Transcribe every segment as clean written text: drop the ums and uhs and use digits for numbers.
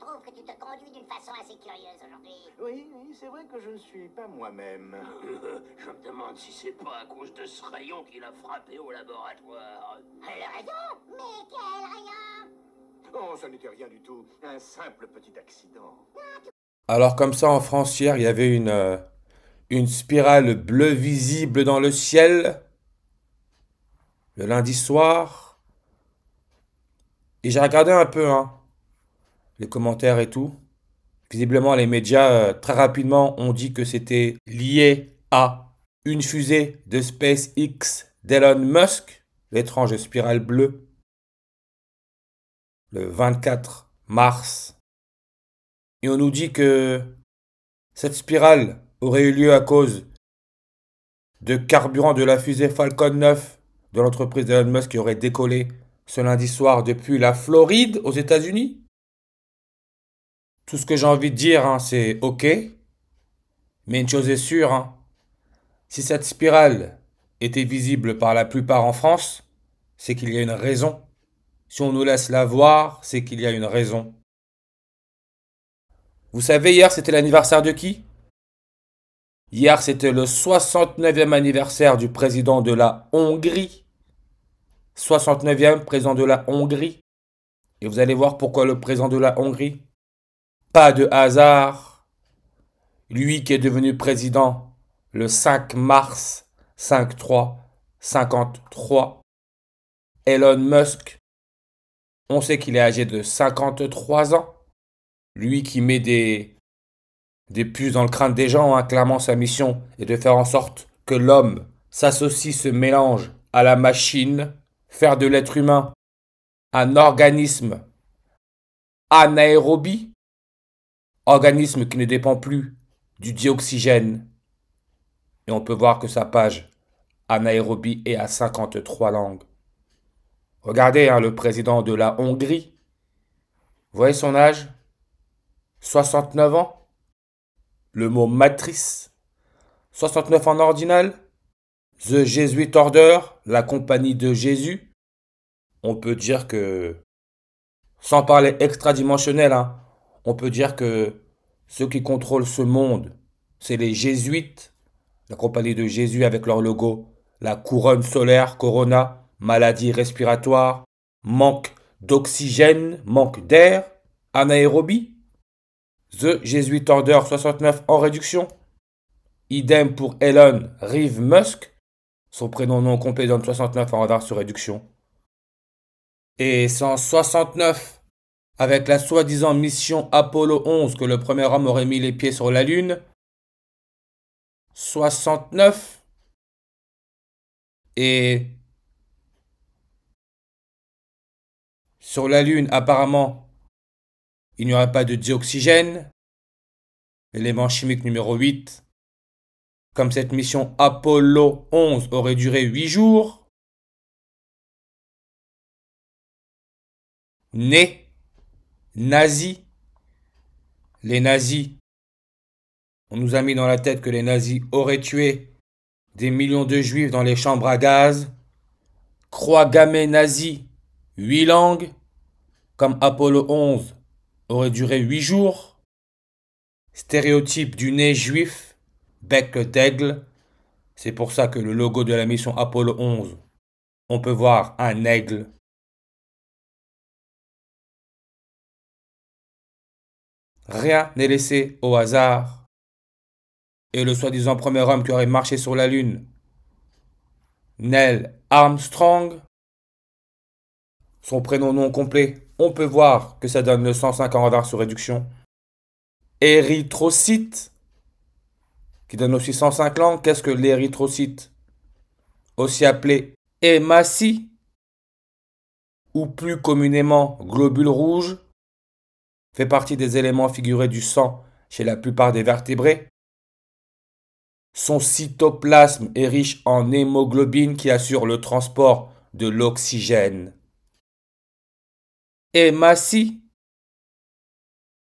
trouve que tu te conduis d'une façon assez curieuse aujourd'hui. Oui, c'est vrai que je ne suis pas moi-même. Je me demande si c'est pas à cause de ce rayon qu'il a frappé au laboratoire. Le rayon? Mais quel rayon? Oh, ça n'était rien du tout. Un simple petit accident. Alors comme ça, en France, hier, il y avait une spirale bleue visible dans le ciel, le lundi soir. Et j'ai regardé un peu, les commentaires et tout. Visiblement, les médias, très rapidement, ont dit que c'était lié à une fusée de SpaceX d'Elon Musk, l'étrange spirale bleue, le 24 mars. Et on nous dit que cette spirale aurait eu lieu à cause de carburant de la fusée Falcon 9 de l'entreprise d'Elon Musk qui aurait décollé ce lundi soir depuis la Floride aux États-Unis. Tout ce que j'ai envie de dire, c'est OK. Mais une chose est sûre, si cette spirale était visible par la plupart en France, c'est qu'il y a une raison. Si on nous laisse la voir, c'est qu'il y a une raison. Vous savez, hier, c'était l'anniversaire de qui? Hier, c'était le 69e anniversaire du président de la Hongrie. 69e président de la Hongrie. Et vous allez voir pourquoi le président de la Hongrie. Pas de hasard. Lui qui est devenu président le 5 mars 53. Elon Musk. On sait qu'il est âgé de 53 ans. Lui qui met des puces dans le crâne des gens, clairement sa mission est de faire en sorte que l'homme s'associe, se mélange à la machine, faire de l'être humain un organisme anaérobie, organisme qui ne dépend plus du dioxygène. Et on peut voir que sa page anaérobie est à 53 langues. Regardez le président de la Hongrie. Vous voyez son âge? 69 ans. Le mot matrice. 69 en ordinal. The Jesuit Order, la compagnie de Jésus. On peut dire que, sans parler extradimensionnel, on peut dire que ceux qui contrôlent ce monde, c'est les jésuites, la compagnie de Jésus avec leur logo, la couronne solaire, corona, maladie respiratoire, manque d'oxygène, manque d'air, anaérobie. The Jesuit Order 69 en réduction. Idem pour Elon Reeve Musk. Son prénom non complet donne 69 en retard sur réduction. Et 169 avec la soi-disant mission Apollo 11 que le premier homme aurait mis les pieds sur la Lune. 69. Et sur la Lune, apparemment, il n'y aurait pas de dioxygène, l'élément chimique numéro 8. Comme cette mission Apollo 11 aurait duré 8 jours. Nazis. Les nazis. On nous a mis dans la tête que les nazis auraient tué des millions de juifs dans les chambres à gaz. Croix gammée nazie, 8 langues. Comme Apollo 11 aurait duré 8 jours. Stéréotype du nez juif, bec d'aigle. C'est pour ça que le logo de la mission Apollo 11, on peut voir un aigle. Rien n'est laissé au hasard. Et le soi-disant premier homme qui aurait marché sur la Lune, Neil Armstrong, son prénom non complet, on peut voir que ça donne le 105 en retard sur réduction. Érythrocyte, qui donne aussi 105 langues. Qu'est-ce que l'érythrocyte? Aussi appelé hématie, ou plus communément globule rouge, fait partie des éléments figurés du sang chez la plupart des vertébrés. Son cytoplasme est riche en hémoglobine qui assure le transport de l'oxygène. Hématie.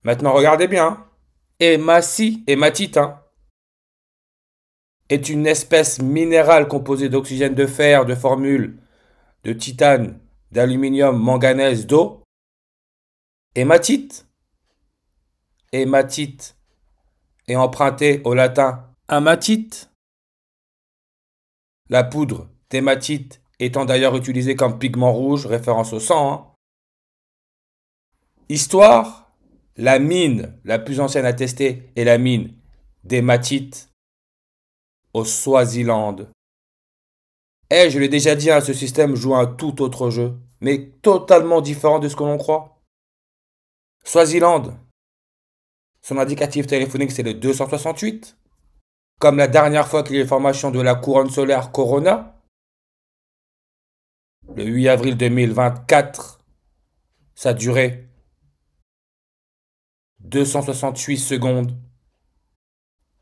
Maintenant regardez bien. Hématite, est une espèce minérale composée d'oxygène de fer, de formule, de titane, d'aluminium, manganèse, d'eau. Hématite. hématite est emprunté au latin hématite. La poudre d'hématite étant d'ailleurs utilisée comme pigment rouge, référence au sang. Histoire, la mine la plus ancienne attestée est la mine d'hématite au Swaziland. Et je l'ai déjà dit, ce système joue un tout autre jeu, mais totalement différent de ce que l'on croit. Swaziland, son indicatif téléphonique c'est le 268. Comme la dernière fois qu'il y a eu formation de la couronne solaire Corona, le 8 avril 2024, ça durait 268 secondes.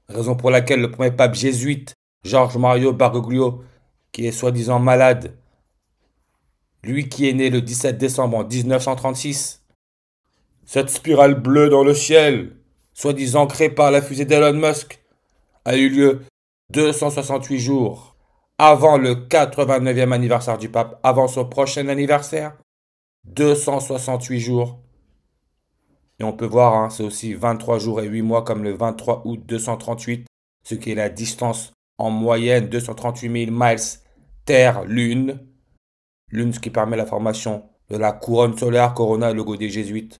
Raison pour laquelle le premier pape jésuite, George Mario Bergoglio, qui est soi-disant malade, lui qui est né le 17 décembre 1936, cette spirale bleue dans le ciel, soi-disant créée par la fusée d'Elon Musk, a eu lieu 268 jours avant le 89e anniversaire du pape, avant son prochain anniversaire, 268 jours. Et on peut voir, c'est aussi 23 jours et 8 mois comme le 23 août 238, ce qui est la distance en moyenne 238 000 miles Terre-Lune. Lune, ce qui permet la formation de la couronne solaire Corona, logo des jésuites.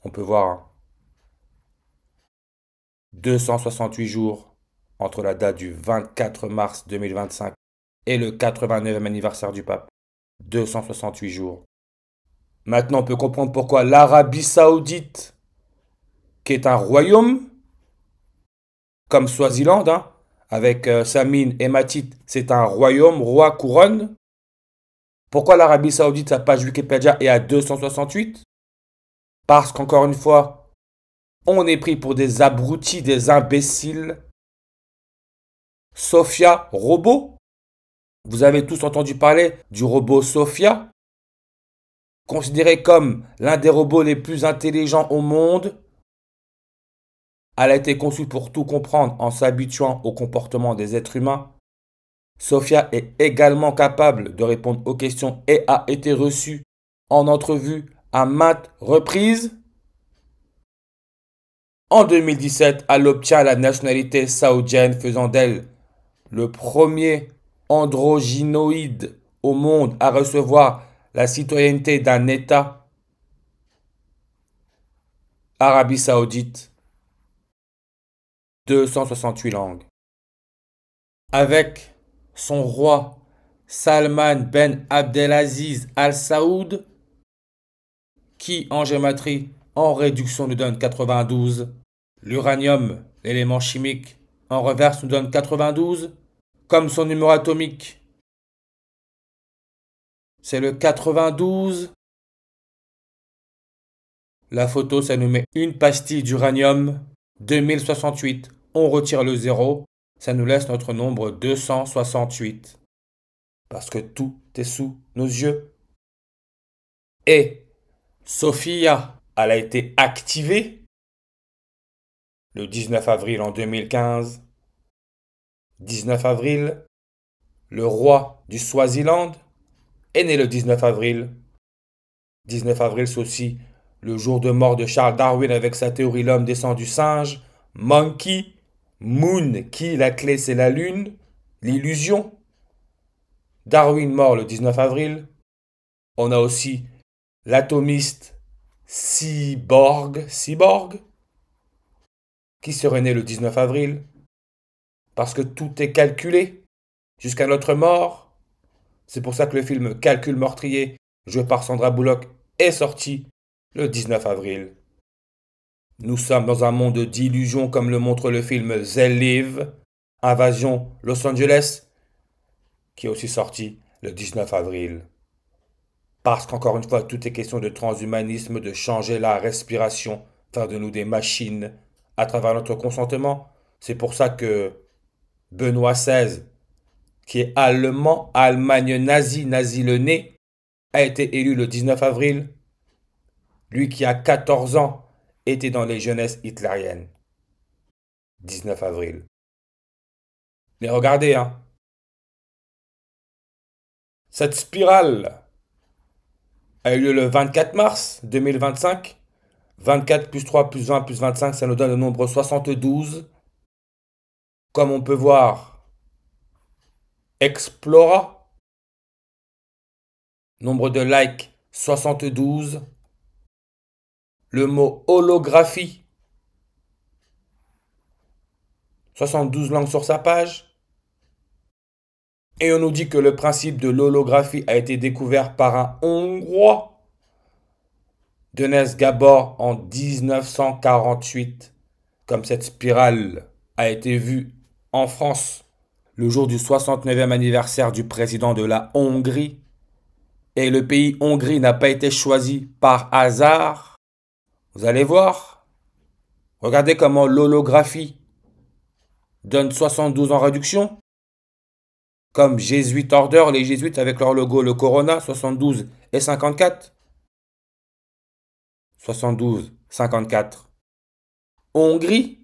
On peut voir 268 jours entre la date du 24 mars 2025 et le 89e anniversaire du pape. 268 jours. Maintenant, on peut comprendre pourquoi l'Arabie Saoudite, qui est un royaume, comme Swaziland, avec sa mine hématite, c'est un royaume, roi, couronne. Pourquoi l'Arabie Saoudite, sa page Wikipédia est à 268? Parce qu'encore une fois, on est pris pour des abrutis, des imbéciles. Sophia, robot. Vous avez tous entendu parler du robot Sophia, considéré comme l'un des robots les plus intelligents au monde. Elle a été conçue pour tout comprendre en s'habituant au comportement des êtres humains. Sophia est également capable de répondre aux questions et a été reçue en entrevue à maintes reprises. En 2017, elle obtient la nationalité saoudienne, faisant d'elle le premier androgynoïde au monde à recevoir la citoyenneté d'un État. Arabie Saoudite, 268 langues. Avec son roi Salman Ben Abdelaziz Al Saoud, qui en gématrie, en réduction nous donne 92. L'uranium, l'élément chimique, en reverse nous donne 92. Comme son numéro atomique, c'est le 92. La photo, ça nous met une pastille d'uranium, 2068. On retire le 0, ça nous laisse notre nombre 268. Parce que tout est sous nos yeux. Et Sophia, elle a été activée le 19 avril en 2015. 19 avril, le roi du Swaziland est né le 19 avril. 19 avril, c'est aussi le jour de mort de Charles Darwin avec sa théorie l'homme descend du singe. Monkey, Moon, qui la clé c'est la lune, l'illusion. Darwin mort le 19 avril. On a aussi l'atomiste Cyborg, qui serait né le 19 avril. Parce que tout est calculé, jusqu'à notre mort. C'est pour ça que le film Calcul meurtrier, joué par Sandra Bullock, est sorti le 19 avril. Nous sommes dans un monde d'illusions comme le montre le film They Live, Invasion Los Angeles, qui est aussi sorti le 19 avril. Parce qu'encore une fois, tout est question de transhumanisme, de changer la respiration, faire de nous des machines à travers notre consentement. C'est pour ça que Benoît XVI, qui est allemand, Allemagne nazi le nez, a été élu le 19 avril. Lui qui a 14 ans était dans les jeunesses hitlériennes. 19 avril. Mais regardez, cette spirale a eu lieu le 24 mars 2025. 24 plus 3 plus 20 plus 25, ça nous donne le nombre 72. Comme on peut voir, Explora. Nombre de likes, 72. Le mot holographie, 72 langues sur sa page. Et on nous dit que le principe de l'holographie a été découvert par un Hongrois, Dénes Gábor, en 1948. Comme cette spirale a été vue en France le jour du 69e anniversaire du président de la Hongrie. Et le pays Hongrie n'a pas été choisi par hasard. Vous allez voir. Regardez comment l'holographie donne 72 en réduction. Comme Jesuit Order, les jésuites avec leur logo, le Corona, 72 et 54. 72, 54. Hongrie.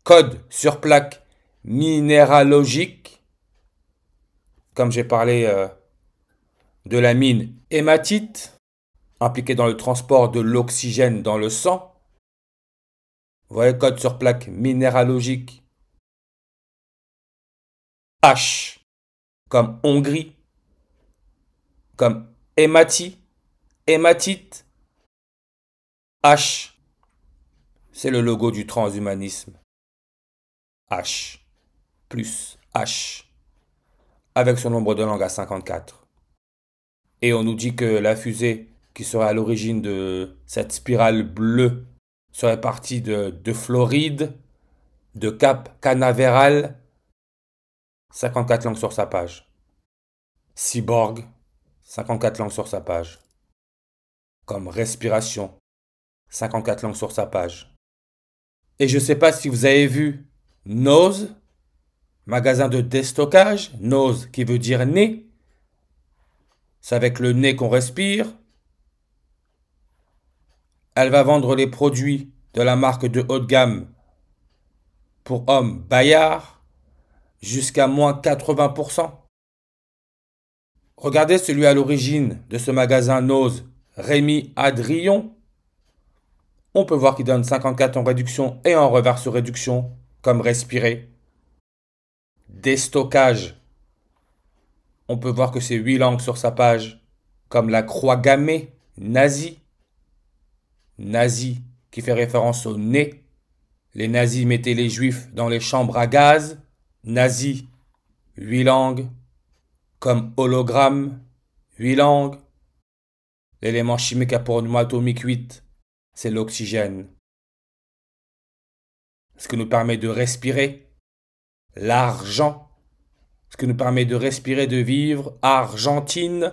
Code sur plaque minéralogique. Comme j'ai parlé de la mine hématite, impliquée dans le transport de l'oxygène dans le sang. Vous voyez, code sur plaque minéralogique. H, comme Hongrie, comme hématite. H, c'est le logo du transhumanisme. H, plus H, avec son nombre de langues à 54. Et on nous dit que la fusée qui serait à l'origine de cette spirale bleue serait partie de Floride, de Cap Canaveral, 54 langues sur sa page. Cyborg, 54 langues sur sa page. Comme respiration, 54 langues sur sa page. Et je ne sais pas si vous avez vu Nose, magasin de déstockage, Nose qui veut dire nez. C'est avec le nez qu'on respire. Elle va vendre les produits de la marque de haut de gamme pour hommes Bayard jusqu'à moins 80%. Regardez celui à l'origine de ce magasin Nose, Rémi Adrion. On peut voir qu'il donne 54 en réduction et en reverse réduction, comme respirer. Déstockage. On peut voir que c'est 8 langues sur sa page, comme la croix gammée, nazi. Nazi, qui fait référence au nez. Les nazis mettaient les juifs dans les chambres à gaz. Nazi, 8 langues. Comme hologramme, 8 langues. L'élément chimique à pôle atomique 8, c'est l'oxygène. Ce qui nous permet de respirer. L'argent. Ce qui nous permet de respirer, de vivre. Argentine.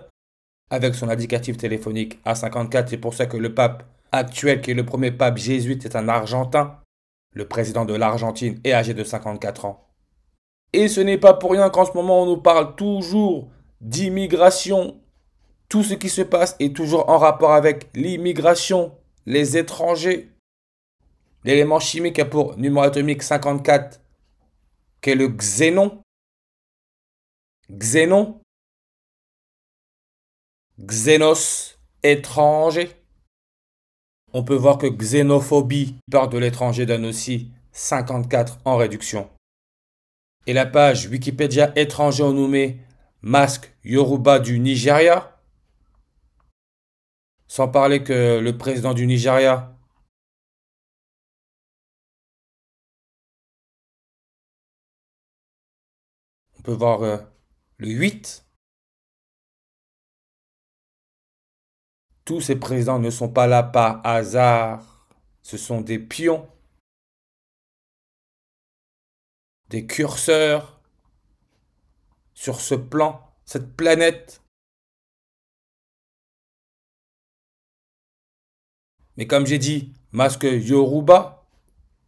Avec son indicatif téléphonique A54, c'est pour ça que le pape actuel, qui est le premier pape jésuite, est un Argentin. Le président de l'Argentine est âgé de 54 ans. Et ce n'est pas pour rien qu'en ce moment on nous parle toujours d'immigration. Tout ce qui se passe est toujours en rapport avec l'immigration, les étrangers. L'élément chimique a pour numéro atomique 54, qui est le xénon. Xénon. Xénos, étranger. On peut voir que xénophobie, peur de l'étranger, donne aussi 54 en réduction. Et la page Wikipédia étranger, on nous met masque Yoruba du Nigeria. Sans parler que le président du Nigeria, on peut voir le 8. Tous ces présidents ne sont pas là par hasard. Ce sont des pions, des curseurs sur ce plan, cette planète. Mais comme j'ai dit, masque Yoruba,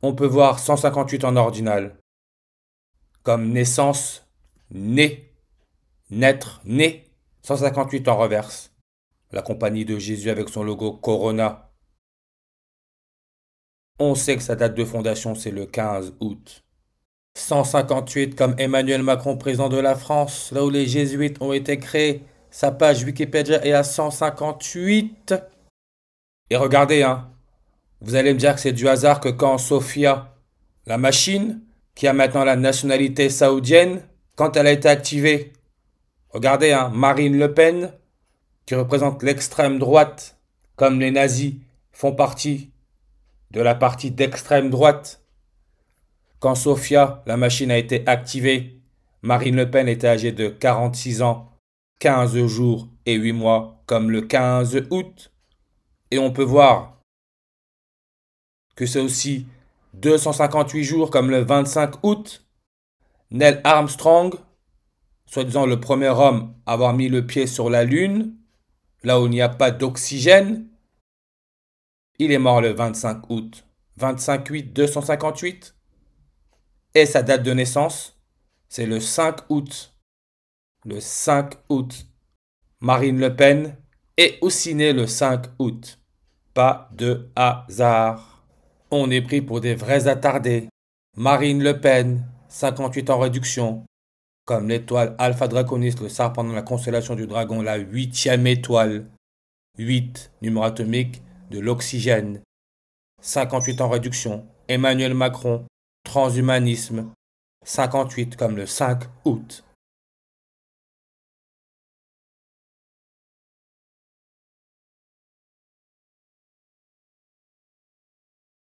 on peut voir 158 en ordinal. Comme naissance, né, naître, né, 158 en reverse. La compagnie de Jésus avec son logo Corona. On sait que sa date de fondation, c'est le 15 août. 158 comme Emmanuel Macron, président de la France, là où les jésuites ont été créés. Sa page Wikipédia est à 158. Et regardez, hein, vous allez me dire que c'est du hasard que quand Sophia, la machine, qui a maintenant la nationalité saoudienne, quand elle a été activée, regardez, hein, Marine Le Pen, qui représente l'extrême droite, comme les nazis font partie de la partie d'extrême droite. Quand Sophia, la machine, a été activée, Marine Le Pen était âgée de 46 ans, 15 jours et 8 mois, comme le 15 août. Et on peut voir que c'est aussi 258 jours, comme le 25 août. Neil Armstrong, soi-disant le premier homme à avoir mis le pied sur la Lune, là où il n'y a pas d'oxygène, il est mort le 25 août. 25-8-258. Et sa date de naissance, c'est le 5 août. Le 5 août. Marine Le Pen est aussi née le 5 août. Pas de hasard. On est pris pour des vrais attardés. Marine Le Pen, 58 ans réduction. Comme l'étoile Alpha Draconis, le serpent dans la constellation du dragon, la 8e étoile. 8, numéro atomique de l'oxygène. 58 ans réduction. Emmanuel Macron, transhumanisme. 58 comme le 5 août.